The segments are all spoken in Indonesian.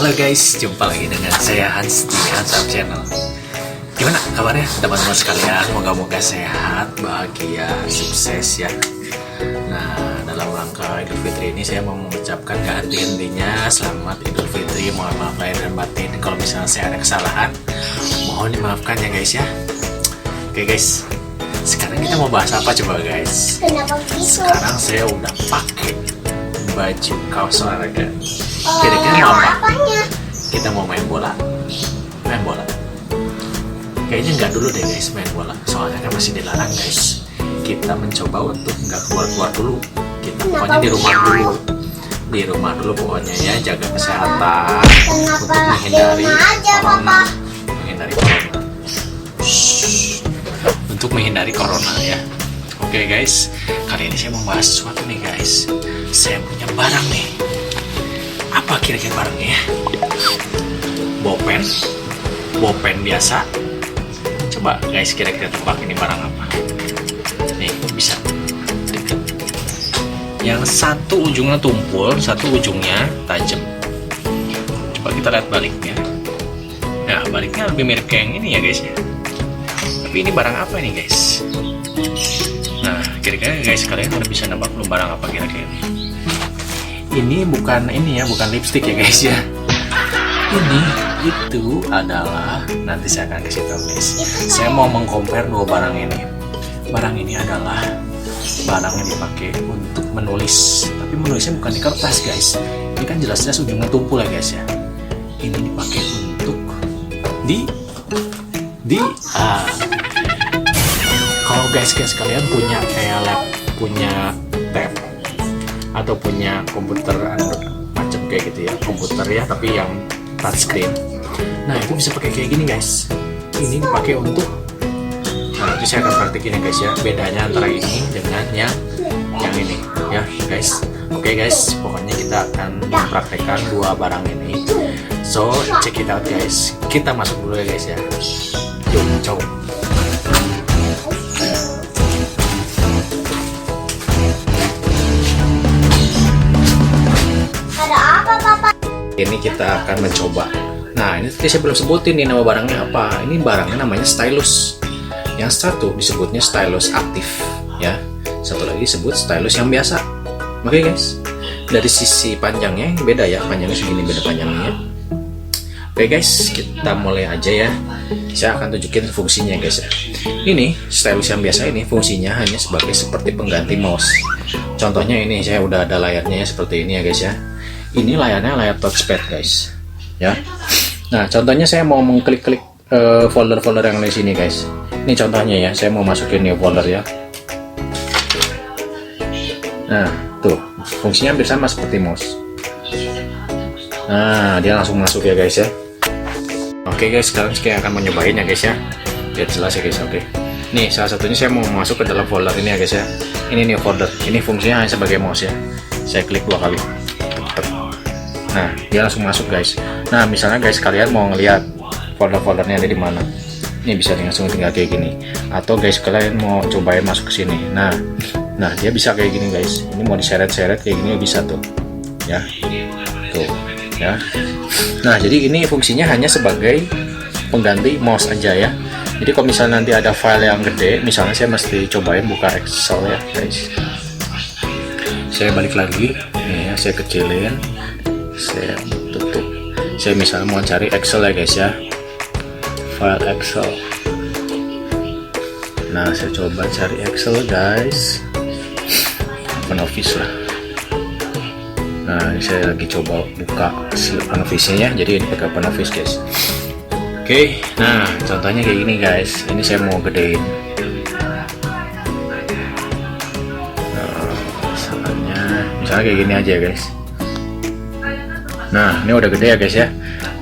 Halo guys, jumpa lagi dengan saya Hans di Hansap Channel. Gimana kabarnya teman-teman sekalian? Moga-moga sehat, bahagia, sukses ya. Nah, dalam rangka Idul Fitri ini saya mau mengucapkan gak henti-hentinya selamat Idul Fitri. Mohon maaf lahir dan batin kalau misalnya saya ada kesalahan, mohon dimaafkan ya guys ya. Oke guys, sekarang kita mau bahas apa coba guys? Kenapa gitu? Sekarang saya udah pakai baju kaos olahraga. Kira-kira mau apa? Apanya? Kita mau main bola. Main bola. Kayaknya nggak dulu deh guys main bola. Soalnya kan masih dilarang guys. Kita mencoba untuk nggak keluar-keluar dulu. Kita pokoknya di rumah dulu. Di rumah dulu pokoknya ya, jaga kesehatan untuk menghindari corona. Menghindari corona. Untuk menghindari corona ya. Oke guys, kali ini saya mau bahas sesuatu nih guys. Saya punya barang nih. Apa kira-kira barangnya ya? Bopen biasa. Coba guys kira-kira tebak ini barang apa? Nih bisa. Yang satu ujungnya tumpul, satu ujungnya tajam. Coba kita lihat baliknya. Nah baliknya lebih mirip kayak yang ini ya guys ya. Tapi ini barang apa nih guys? Nah kira-kira guys kalian udah bisa nebak belum barang apa kira-kira ini? Ini bukan lipstick ya guys ya. Ini itu adalah, nanti saya akan kasih tahu guys. Saya mau mengcompare dua barang ini. Barang ini adalah barang yang dipakai untuk menulis, tapi menulisnya bukan di kertas guys. Ini kan jelas-jelas ujungnya tumpul ya guys ya. Ini dipakai untuk kalau guys kalian punya kayak lab, punya tab atau punya komputer macam kayak gitu ya, komputer ya tapi yang touchscreen. Nah itu bisa pakai kayak gini guys. Ini dipakai untuk, nah itu saya akan praktekin ya guys ya, bedanya antara ini dengan yang ini ya guys. Oke guys, pokoknya kita akan mempraktekkan dua barang ini. So check it out guys. Kita masuk dulu ya guys ya. Yuk coba. Ini kita akan mencoba. Nah ini tadi saya belum sebutin nih nama barangnya apa. Ini barangnya namanya stylus. Yang satu disebutnya stylus aktif ya. Satu lagi disebut stylus yang biasa. Oke guys, dari sisi panjangnya beda ya. Panjangnya segini, beda panjangnya. Oke guys, kita mulai aja ya. Saya akan tunjukin fungsinya guys ya. Ini stylus yang biasa ini fungsinya hanya seperti pengganti mouse. Contohnya ini saya udah ada layarnya ya, seperti ini ya guys ya. Ini layarnya layar touchpad guys ya. Nah contohnya saya mau mengklik-klik folder-folder yang di sini guys. Ini contohnya ya, saya mau masukin new folder ya. Nah tuh fungsinya hampir sama seperti mouse. Nah dia langsung masuk ya guys ya. Oke guys, sekarang saya akan mencobain ya guys ya, biar jelas ya guys. Oke, nih salah satunya saya mau masuk ke dalam folder ini ya guys ya. Ini new folder, ini fungsinya hanya sebagai mouse ya. Saya klik 2 kali. Nah dia langsung masuk guys. Nah misalnya guys kalian mau ngeliat folder-foldernya ada di mana, ini bisa langsung tinggal kayak gini. Atau guys kalian mau cobain masuk ke sini, nah dia bisa kayak gini guys. Ini mau diseret-seret kayak gini bisa tuh ya, tuh ya. Nah jadi ini fungsinya hanya sebagai pengganti mouse aja ya. Jadi kalau misalnya nanti ada file yang gede, misalnya saya mesti cobain buka Excel ya guys. Saya balik lagi nih ya, saya kecilin, saya tutup. Saya misalnya mau cari Excel ya guys ya, file Excel. Nah saya coba cari Excel guys, open office lah. Nah ini saya lagi coba buka open office-nya ya, jadi ini pakai open office guys. Oke, nah contohnya kayak gini guys. Ini saya mau gedein. Misalnya kayak gini aja guys. Nah ini udah gede ya guys ya.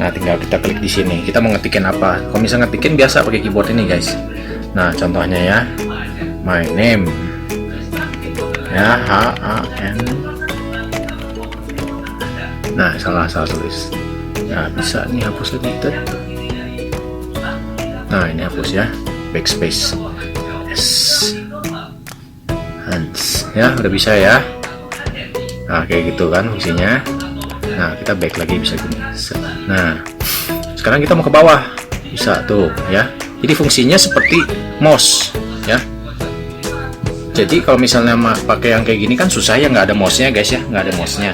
Nah tinggal kita klik di sini. Kita mau ngetikin apa? Kalau misalnya ngetikin biasa pakai keyboard ini guys. Nah contohnya ya, my name ya, HAN. Nah salah tulis. Nah bisa nih hapus lagi. Nah ini hapus ya, backspace. Yes. Hans ya, udah bisa ya. Nah kayak gitu kan fungsinya. Nah kita back lagi bisa gini. Nah, sekarang kita mau ke bawah, bisa tuh ya. Jadi fungsinya seperti mouse ya. Jadi kalau misalnya pakai yang kayak gini kan susah ya, nggak ada mouse-nya guys ya, nggak ada mouse-nya.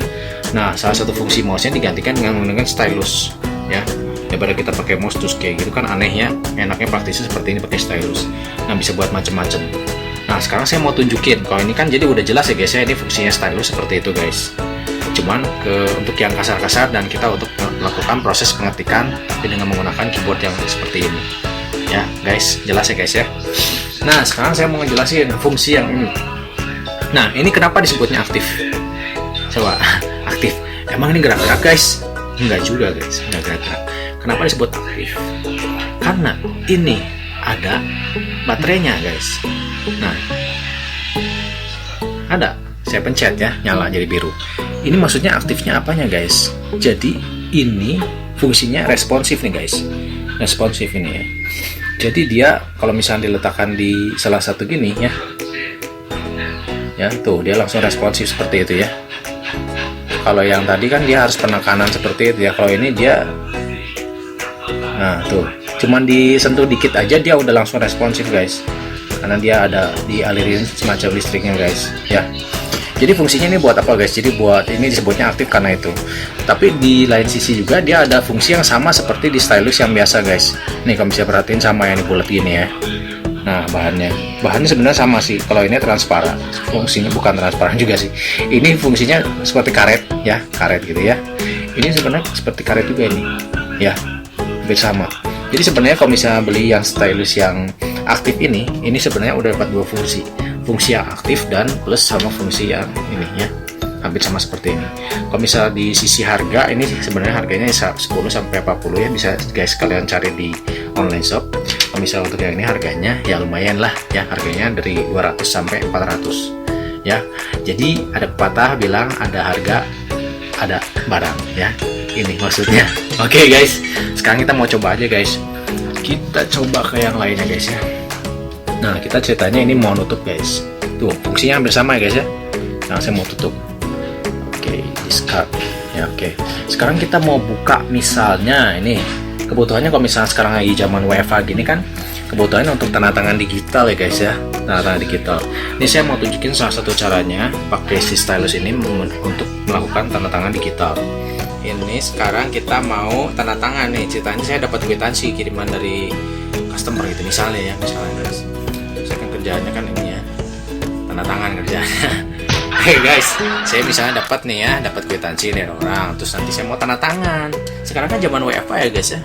Nah, salah satu fungsi mouse-nya digantikan dengan menggunakan stylus ya. Daripada kita pakai mouse terus kayak gitu kan aneh ya. Enaknya praktisnya seperti ini pakai stylus. Nah, bisa buat macem-macem. Nah, sekarang saya mau tunjukin. Kalau ini kan jadi udah jelas ya guys ya, ini fungsinya stylus seperti itu guys. Cuman untuk yang kasar-kasar dan kita untuk melakukan proses pengetikan tapi dengan menggunakan keyboard yang seperti ini. Ya, guys, jelas ya guys ya. Nah, sekarang saya mau ngejelasin fungsi yang ini. Nah, ini kenapa disebutnya aktif? Coba, aktif. Emang ini gerak-gerak guys? Enggak juga guys, enggak gerak-gerak. Kenapa disebut aktif? Karena ini ada baterainya guys. Nah, ada. Saya pencet ya, nyala jadi biru. Ini maksudnya aktifnya apanya guys? Jadi ini fungsinya responsif nih guys. Responsif ini ya. Jadi dia kalau misalnya diletakkan di salah satu gini ya, ya tuh dia langsung responsif seperti itu ya. Kalau yang tadi kan dia harus penekanan seperti itu ya. Kalau ini dia, nah tuh, cuman disentuh dikit aja dia udah langsung responsif guys. Karena dia ada dialirin semacam listriknya guys ya. Jadi fungsinya ini buat apa guys? Jadi buat ini disebutnya aktif karena itu. Tapi di lain sisi juga dia ada fungsi yang sama seperti di stylus yang biasa guys. Nih kalau bisa perhatiin sama yang di bulat gini ya. Nah bahannya sebenarnya sama sih. Kalau ini transparan, fungsinya bukan transparan juga sih. Ini fungsinya seperti karet ya, karet gitu ya. Ini sebenarnya seperti karet juga ini ya, hampir sama. Jadi sebenarnya kalau misalnya beli yang stylus yang aktif ini sebenarnya udah dapat dua fungsi. Fungsi yang aktif dan plus sama fungsi yang ini ya, hampir sama seperti ini. Kalau misalnya di sisi harga ini sebenarnya harganya 10 sampai 40 ya, bisa guys kalian cari di online shop. Kalau misalnya untuk yang ini harganya ya lumayan lah ya, harganya dari 200 sampai 400 ya. Jadi ada pepatah bilang ada harga ada barang ya, ini maksudnya. Oke guys, sekarang kita mau coba aja guys, kita coba ke yang lainnya guys ya. Nah, kita ceritanya ini mau nutup guys. Tuh, fungsinya hampir sama ya guys ya. Nah, saya mau tutup. Oke, discard. Ya, oke. Sekarang kita mau buka misalnya ini. Kebutuhannya kalau misalnya sekarang lagi zaman WFA gini kan, kebutuhannya untuk tanda tangan digital ya guys ya. Tanda tangan digital. Ini saya mau tunjukin salah satu caranya pakai si stylus ini untuk melakukan tanda tangan digital. Ini sekarang kita mau tanda tangan nih. Ceritanya saya dapat kwitansi kiriman dari customer gitu misalnya ya, misalnya guys. Saya kan kerjaannya kan ini ya, tanda tangan kerjanya. Oke guys, saya misalnya dapat nih ya, dapat kwitansi dari orang, terus nanti saya mau tanda tangan. Sekarang kan zaman WFH ya guys ya,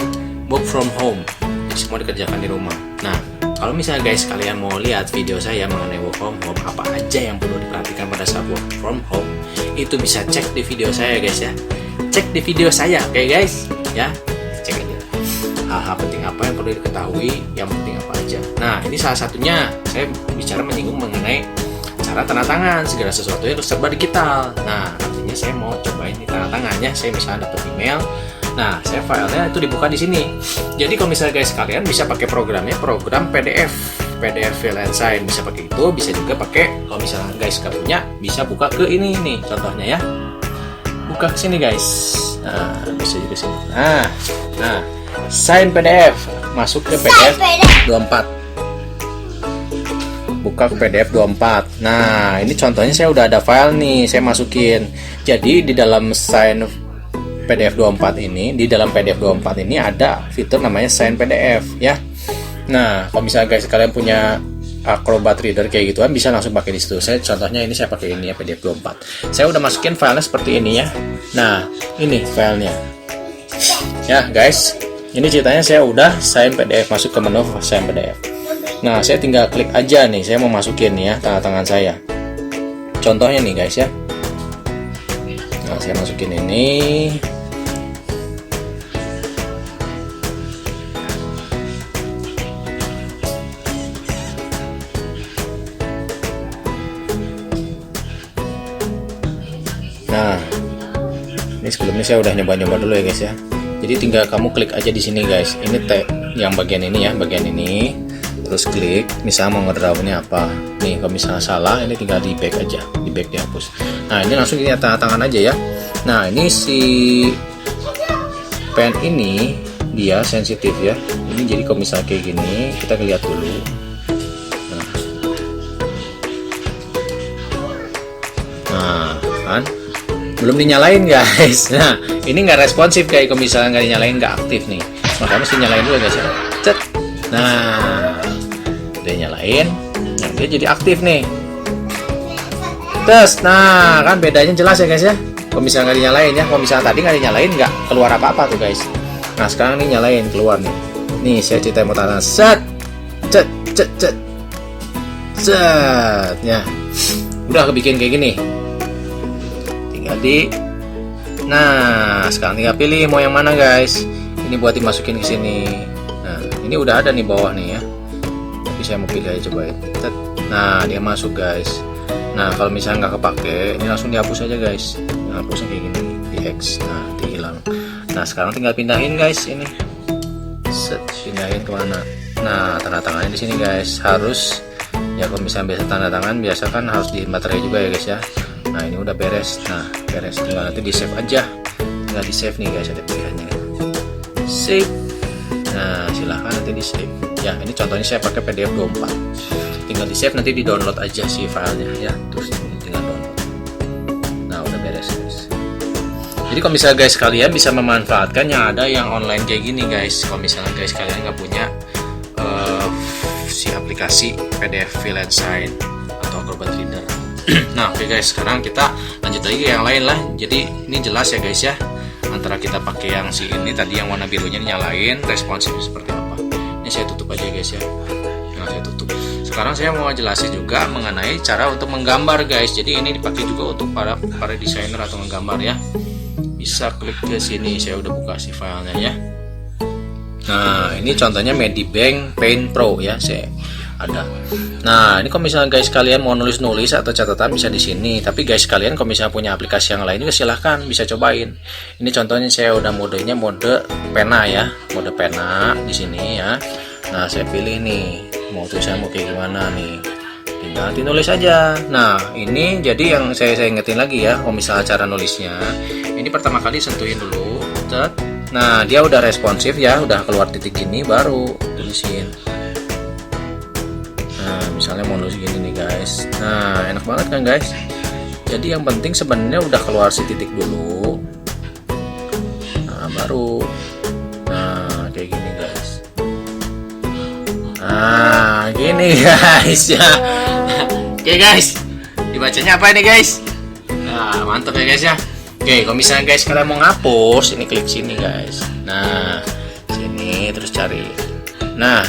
work from home, jadi semua dikerjakan di rumah. Nah, kalau misalnya guys kalian mau lihat video saya mengenai work from home, apa aja yang perlu diperhatikan pada saat work from home, itu bisa cek di video saya guys ya. Cek di video saya, oke guys ya, cek aja hal-hal penting apa yang perlu diketahui, yang penting apa aja. Nah, ini salah satunya saya bicara menyinggung mengenai cara tanda tangan, segala sesuatu yang harus serba digital. Nah, artinya saya mau cobain di tanda tangannya. Saya misalnya dapat email, nah saya filenya itu dibuka di sini. Jadi kalau misalnya guys kalian bisa pakai programnya, program PDF Fill and Sign, bisa pakai itu, bisa juga pakai kalau misalnya guys nggak punya, bisa buka ke ini nih contohnya ya, buka ke sini guys. Nah, bisa juga sini. Nah, sign PDF, masuk ke PDF 24. Buka ke PDF 24. Nah, ini contohnya saya udah ada file nih, saya masukin. Jadi di dalam sign PDF 24 ini, di dalam PDF 24 ini ada fitur namanya sign PDF ya. Nah, kalau misalnya guys kalian punya Acrobat Reader kayak gituan, bisa langsung pakai di situ. Saya contohnya ini saya pakai ini ya, PDF 24. Saya udah masukin filenya seperti ini ya. Nah, ini filenya. Ya, guys. Ini ceritanya saya udah sign PDF, masuk ke menu sign PDF. Nah, saya tinggal klik aja nih, saya mau masukin nih ya tanda tangan saya. Contohnya nih guys ya. Nah, saya masukin ini. Nah, ini sebelumnya saya udah nyoba-nyoba dulu ya guys ya. Jadi tinggal kamu klik aja di sini guys. Ini yang bagian ini ya, bagian ini. Terus klik, misalnya mau ngedrawnya apa. Nih, kalau misalnya salah, ini tinggal di back aja, di back dihapus. Nah, ini langsung ini tanda tangan aja ya. Nah, ini si pen ini dia sensitif ya. Ini jadi kalau misalnya kayak gini, kita lihat dulu. Nah, kan belum dinyalain guys. Nah, ini nggak responsif kayak kalau misalnya nggak dinyalain, nggak aktif nih. Makanya mesti nyalain dulu guys ya. Cet. Nah, udah nyalain, nah, dia jadi aktif nih. Terus, nah kan bedanya jelas ya guys ya. Kalau misalnya nggak dinyalain ya, kalau misalnya tadi nggak dinyalain nggak keluar apa-apa tuh guys. Nah sekarang nih nyalain, keluar nih. Nih saya cerita mau tanah, set, cet, cet, cet, set, ya. Udah kebikin kayak gini. Tinggal nah sekarang tinggal pilih mau yang mana guys. Ini buat dimasukin ke sini. Nah ini udah ada nih bawah nih ya. Tapi saya mau pilih aja, cobain. Nah dia masuk guys. Nah kalau misalnya nggak kepake, ini langsung dihapus aja guys. Hapusnya kayak gini, di X. Nah hilang. Nah sekarang tinggal pindahin guys ini. Set, pindahin kemana? Nah tanda tangannya di sini guys. Harus ya, kalau misalnya biasa tanda tangan biasa kan harus di baterai juga ya guys ya. Nah ini udah beres. Nah beres, tinggal nanti di save aja. Tinggal di save nih guys, ada pilihannya. Save. Nah silahkan nanti di save. Ya ini contohnya saya pakai PDF 24. Tinggal di save, nanti di download aja sih filenya ya. Terus tinggal download. Nah udah beres guys. Jadi kalau misalnya guys kalian bisa memanfaatkan yang ada yang online kayak gini guys. Kalau misalnya guys kalian nggak punya si aplikasi PDF Freelancer atau Acrobat Reader. Nah oke guys, sekarang kita lanjut lagi ke yang lain lah. Jadi ini jelas ya guys ya, antara kita pakai yang si ini tadi yang warna birunya nyalain, responsifnya seperti apa. Ini saya tutup aja guys ya. Nah saya tutup. Sekarang saya mau jelasin juga mengenai cara untuk menggambar guys. Jadi ini dipakai juga untuk para desainer atau menggambar ya. Bisa klik ke sini, saya udah buka si filenya ya. Nah ini contohnya Medibank Paint Pro ya, saya ada. Nah ini kalau misalnya guys kalian mau nulis atau catatan bisa di sini. Tapi guys kalian kalau misalnya punya aplikasi yang lain juga silahkan bisa cobain. Ini contohnya saya udah modenya mode pena ya, mode pena di sini ya. Nah saya pilih nih mau tulisan mau kayak gimana nih, tinggal ditulis aja. Nah ini jadi yang saya ingetin lagi ya, kalau misalnya cara nulisnya ini pertama kali sentuhin dulu. Nah dia udah responsif ya, udah keluar titik gini baru tulisin. Nah misalnya mau nulis gini nih guys. Nah enak banget kan guys. Jadi yang penting sebenarnya udah keluar si titik dulu. Nah baru. Nah kayak gini guys. Nah gini guys ya. Oke guys, dibacanya apa ini guys? Nah mantap ya guys ya. Oke, kalau misalnya guys kalian mau ngapus, ini klik sini guys. Nah, sini terus cari. Nah,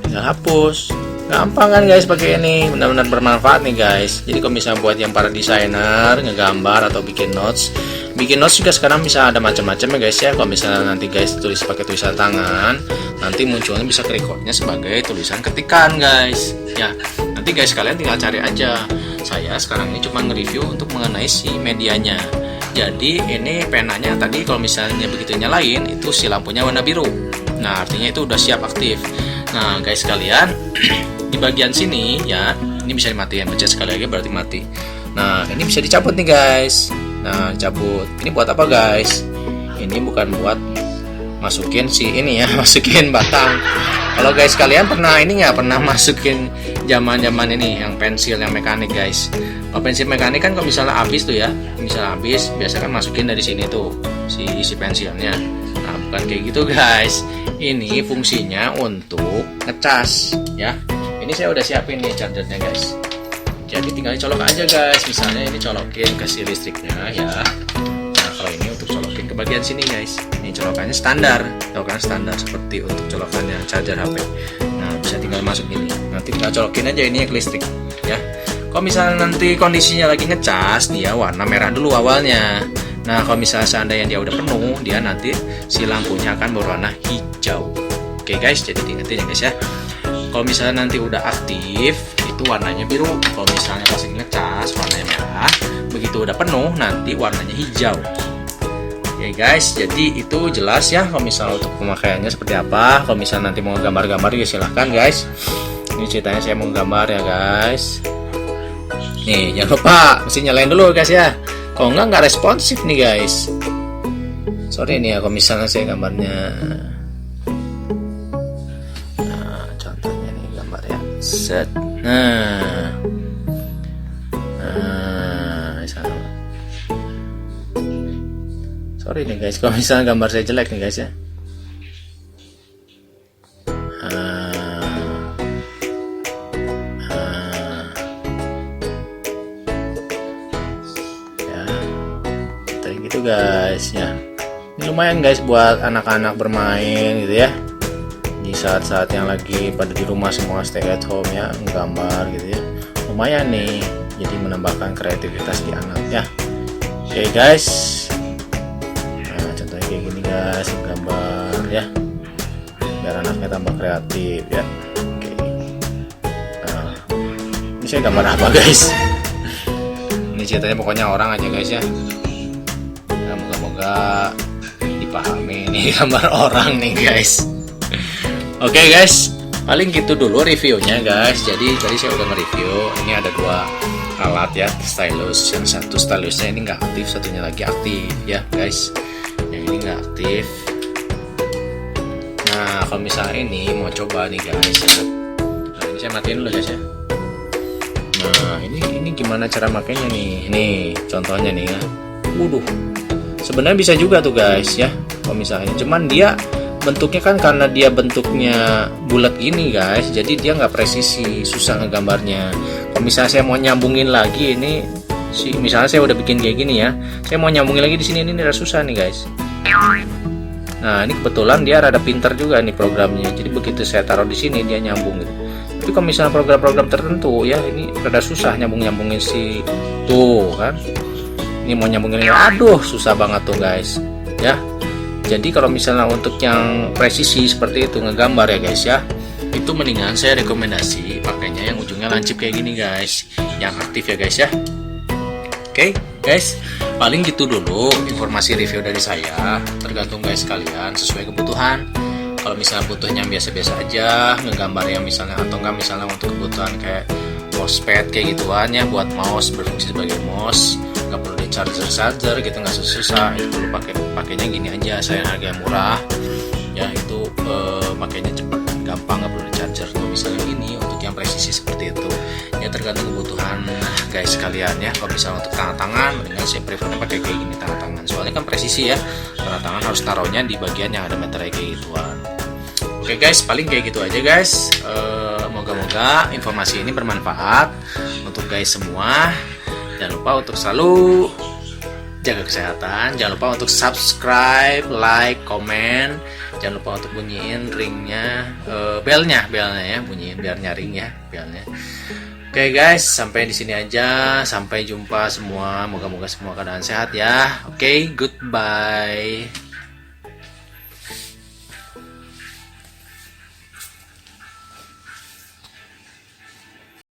tinggal hapus. Gampang kan guys pakai ini, benar-benar bermanfaat nih guys. Jadi kalau misalnya buat yang para desainer, ngegambar atau bikin notes juga sekarang bisa ada macam-macam ya guys ya. Kalau misalnya nanti guys tulis pakai tulisan tangan, nanti munculnya bisa recordnya sebagai tulisan ketikan guys. Ya, nanti guys kalian tinggal cari aja. Saya sekarang ini cuma nge-review untuk mengenai si medianya. Jadi ini penanya tadi kalau misalnya begitu nyalain itu si lampunya warna biru. Nah artinya itu udah siap aktif. Nah guys kalian di bagian sini ya, ini bisa dimatiin, pencet sekali lagi berarti mati. Nah ini bisa dicabut nih guys. Nah cabut. Ini buat apa guys? Ini bukan buat masukin si ini ya, masukin batang. Kalau guys kalian pernah ini nggak pernah masukin zaman ini yang pensil yang mekanik guys. Kalau pensil mekanik kan kalau misalnya habis tuh ya, misalnya habis biasa kan masukin dari sini tuh si isi pensilnya. Nah bukan kayak gitu guys. Ini fungsinya untuk ngecas ya. Ini saya udah siapin nih chargernya guys. Jadi tinggal colok aja guys. Misalnya ini colokin ke si listriknya ya. Nah kalau ini untuk colokin ke bagian sini guys. Ini colokannya standar, colokan standar seperti untuk colokannya charger HP. Nah bisa tinggal masuk ini. Nanti tinggal colokin aja ini ke listrik ya. Kalau misalnya nanti kondisinya lagi ngecas, dia warna merah dulu awalnya. Nah kalau misalnya seandainya dia udah penuh, dia nanti si lampunya akan berwarna hijau. Oke guys, jadi diingetin ya guys ya. Kalau misalnya nanti udah aktif, itu warnanya biru. Kalau misalnya pas ngecas, warnanya merah. Begitu udah penuh, nanti warnanya hijau. Oke guys, jadi itu jelas ya. Kalau misalnya untuk pemakaiannya seperti apa. Kalau misalnya nanti mau gambar-gambar ya silahkan guys. Ini ceritanya saya mau gambar ya guys. Nih jangan lupa mesti nyalain dulu guys ya. Kalau nggak responsif nih guys. Sorry nih ya kalau misalnya saya gambarnya, nah contohnya nih gambar ya, set, nah misalnya. Sorry nih guys kalau misalnya gambar saya jelek nih guys ya. Gitu guys ya, ini lumayan guys buat anak-anak bermain gitu ya, di saat-saat yang lagi pada di rumah semua stay at home ya, menggambar gitu ya, lumayan nih, jadi menambahkan kreativitas di anak ya. Oke guys, nah contohnya kayak gini guys, gambar ya, biar anaknya tambah kreatif ya. Oke, nah ini saya gambar apa guys? Ini ceritanya pokoknya orang aja guys ya. Moga-moga dipahami nih gambar orang nih guys. Oke guys, paling gitu dulu reviewnya guys. Jadi tadi saya udah nge-review, ini ada dua alat ya, stylus. Yang satu stylusnya ini nggak aktif, satunya lagi aktif ya guys. Yang ini nggak aktif. Nah kalau misalnya ini mau coba nih guys, nah ini saya matiin dulu guys ya. Nah ini gimana cara makainya nih? Ini contohnya nih ya. Waduh, sebenarnya bisa juga tuh guys ya, kalau misalnya, cuman dia bentuknya kan karena dia bentuknya bulat gini guys, jadi dia nggak presisi, susah ngegambarnya. Kalau misalnya saya mau nyambungin lagi ini, misalnya saya udah bikin kayak gini ya, saya mau nyambungin lagi di sini, ini rada susah nih guys. Nah ini kebetulan dia rada pinter juga nih programnya, jadi begitu saya taruh di sini dia nyambung gitu. Tapi kalau misalnya program-program tertentu ya, ini rada susah nyambungin si tuh kan. Ini mau nyambungin, aduh susah banget tuh guys ya. Jadi kalau misalnya untuk yang presisi seperti itu ngegambar ya guys ya, itu mendingan saya rekomendasi pakainya yang ujungnya lancip kayak gini guys, yang aktif ya guys ya. Oke guys, paling gitu dulu informasi review dari saya, tergantung guys kalian sesuai kebutuhan. Kalau misalnya butuhnya biasa-biasa aja, ngegambar yang misalnya, atau enggak misalnya untuk kebutuhan kayak mousepad kayak gituan ya, buat mouse, berfungsi sebagai mouse, nggak perlu di charger gitu, nggak susah, itu perlu pakainya gini aja, saya harga yang murah ya, itu pakainya cepat gampang, nggak perlu di charger. Kalau misalnya ini untuk yang presisi seperti itu ya, tergantung kebutuhan guys kalian ya. Kalau misalnya untuk tangan-tangan, mendingan saya prefernya pakai kayak gini tangan-tangan, soalnya kan presisi ya, tangan-tangan harus taruhnya di bagian yang ada meterai kayak gituan. Oke guys, paling kayak gitu aja guys. Moga-moga informasi ini bermanfaat untuk guys semua. Jangan lupa untuk selalu jaga kesehatan. Jangan lupa untuk subscribe, like, komen. Jangan lupa untuk bunyiin ringnya, belnya ya, bunyiin biar nyaring ya belnya. Oke guys, sampai di sini aja. Sampai jumpa semua. Moga-moga semua keadaan sehat ya. Oke, goodbye.